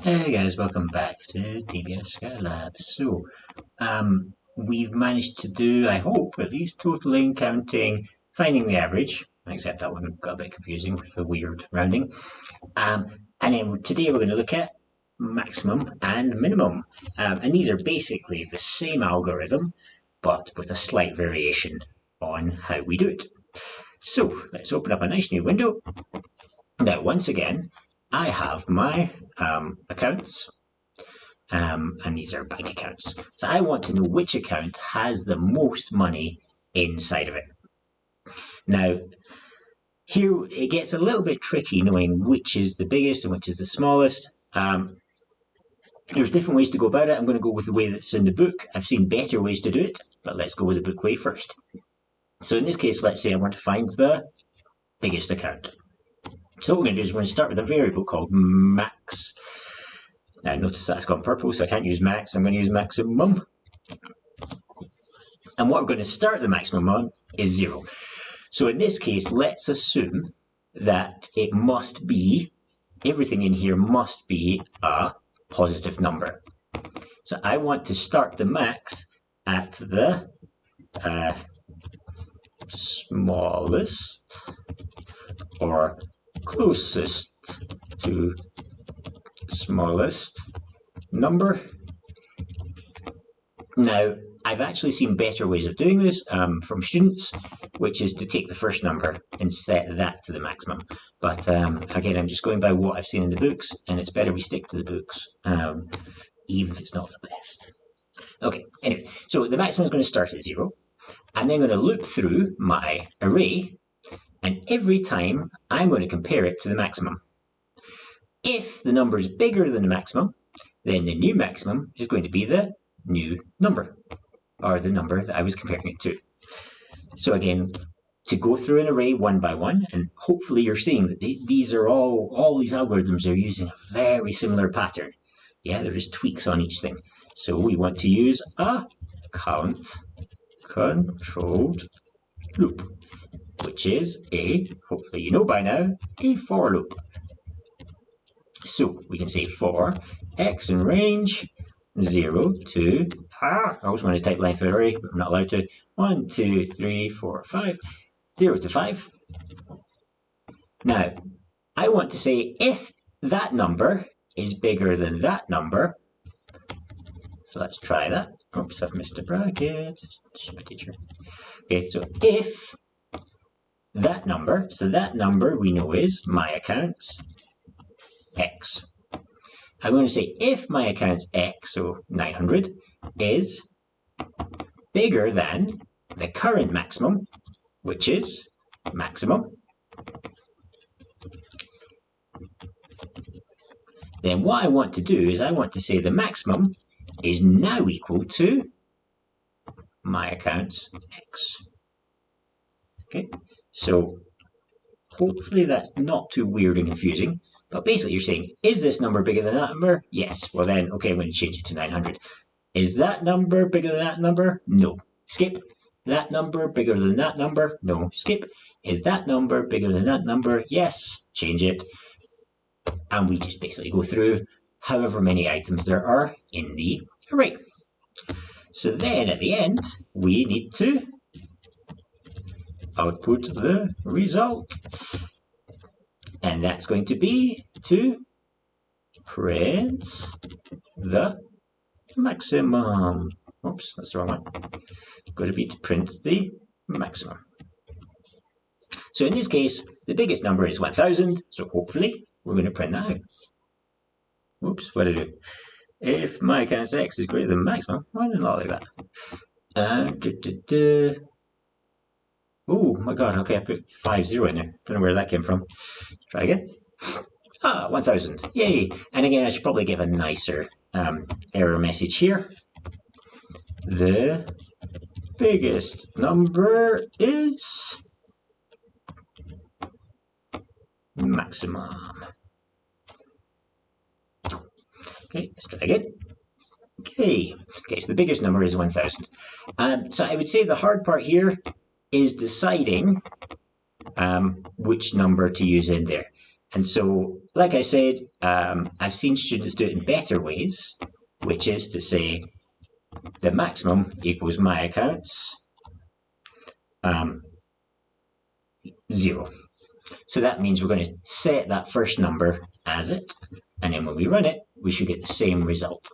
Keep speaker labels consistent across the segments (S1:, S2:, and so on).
S1: Hey guys, welcome back to TBS Skylab. We've managed to do, I hope, at least totaling, counting, finding the average, except that one got a bit confusing with the weird rounding. And then today we're going to look at maximum and minimum. And these are basically the same algorithm, but with a slight variation on how we do it. So let's open up a nice new window. Now, once again, I have my accounts, and these are bank accounts. So I want to know which account has the most money inside of it. Now, here it gets a little bit tricky knowing which is the biggest and which is the smallest. There's different ways to go about it. I'm going to go with the way that's in the book. I've seen better ways to do it, but let's go with the book way first. So in this case, let's say I want to find the biggest account. So what we're going to do is we're going to start with a variable called max. Now notice that's gone purple, so I can't use max, I'm going to use maximum. And what we're going to start the maximum on is 0. So in this case, let's assume that it must be, everything in here must be a positive number. So I want to start the max at the smallest or closest to smallest number. Now, I've actually seen better ways of doing this from students, which is to take the first number and set that to the maximum. But again, I'm just going by what I've seen in the books, and it's better we stick to the books, even if it's not the best. Okay, anyway, so the maximum is going to start at 0. I'm then going to loop through my array, and every time I'm going to compare it to the maximum. If the number is bigger than the maximum, then the new maximum is going to be the new number, or the number that I was comparing it to. So again, to go through an array one by one, and hopefully you're seeing that these are all these algorithms are using a very similar pattern. Yeah, there is tweaks on each thing. So we want to use a count controlled loop, which is hopefully you know by now, a for loop. So we can say for x in range 0 to, I always want to type length of array, but I'm not allowed to, 1, 2, 3, 4, 5, 0 to 5. Now, I want to say if that number is bigger than that number, so let's try that. Oops, I've missed a bracket. My teacher. Okay, so if that number, so that number we know is my account's x. I'm going to say if my account's x, so 900, is bigger than the current maximum, which is maximum, then what I want to do is I want to say the maximum is now equal to my account's x. Okay, so hopefully that's not too weird and confusing. But basically you're saying, is this number bigger than that number? Yes. Well then, okay, I'm going to change it to 900. Is that number bigger than that number? No. Skip. That number bigger than that number? No. Skip. Is that number bigger than that number? Yes. Change it. And we just basically go through however many items there are in the array. So then at the end, we need to output the result. And that's going to be to print the maximum. Oops, that's the wrong one. It's going to be to print the maximum. So in this case, the biggest number is 1000. So hopefully we're going to print that out. Oops, what did I do? If my account's x is greater than maximum, why did it not like that? Oh my god, okay, I put 50 in there. Don't know where that came from. Try again. 1000. Yay! And again, I should probably give a nicer error message here. The biggest number is maximum. Okay, let's try again. Okay, so the biggest number is 1000. So I would say the hard part here is deciding which number to use in there. And so, like I said, I've seen students do it in better ways, which is to say the maximum equals my accounts 0. So that means we're going to set that first number as it, and then when we run it, we should get the same result.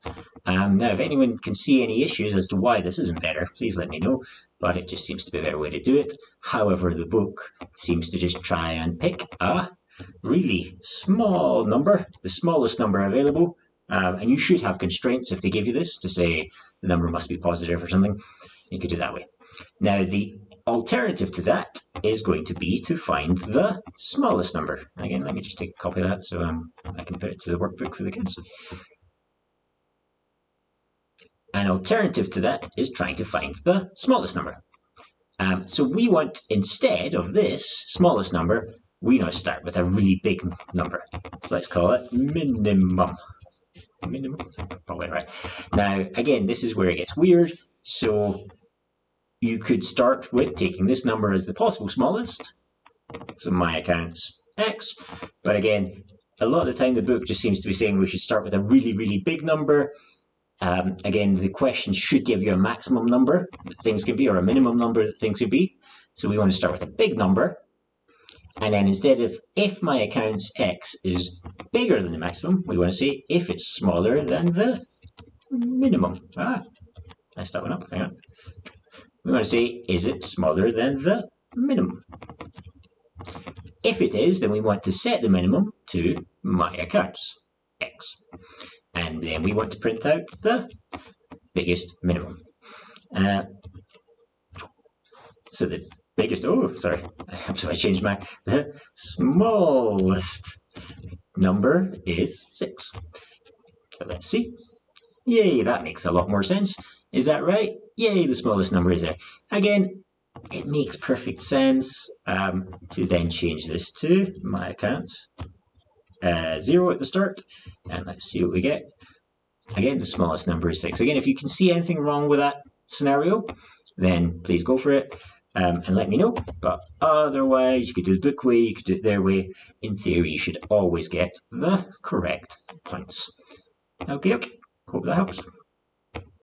S1: Now, if anyone can see any issues as to why this isn't better, please let me know, but it just seems to be a better way to do it. However, the book seems to just try and pick a really small number, the smallest number available, and you should have constraints if they give you this to say the number must be positive or something. You could do it that way. Now, the alternative to that is going to be to find the smallest number. Again, let me just take a copy of that so I can put it to the workbook for the kids. An alternative to that is trying to find the smallest number. So we want, instead of this smallest number, we want to start with a really big number. So let's call it minimum. Minimum, probably right. Now, again, this is where it gets weird. So you could start with taking this number as the possible smallest. So my account's X. But again, a lot of the time the book just seems to be saying we should start with a really, really big number. Again, the question should give you a maximum number that things can be, or a minimum number that things can be. So we want to start with a big number. And then instead of if my account's X is bigger than the maximum, we want to say if it's smaller than the minimum. I messed that one up. Hang on. We want to say, is it smaller than the minimum? If it is, then we want to set the minimum to my accounts, X. And then we want to print out the biggest minimum. So the biggest, so I changed the smallest number is 6. So let's see. Yay, that makes a lot more sense. Is that right? Yay, the smallest number is there. Again, it makes perfect sense to then change this to my account. 0 at the start, and let's see what we get. Again, the smallest number is 6. Again, if you can see anything wrong with that scenario, then please go for it and let me know. But otherwise, you could do the book way, you could do it their way. In theory, you should always get the correct points. Okay, hope that helps.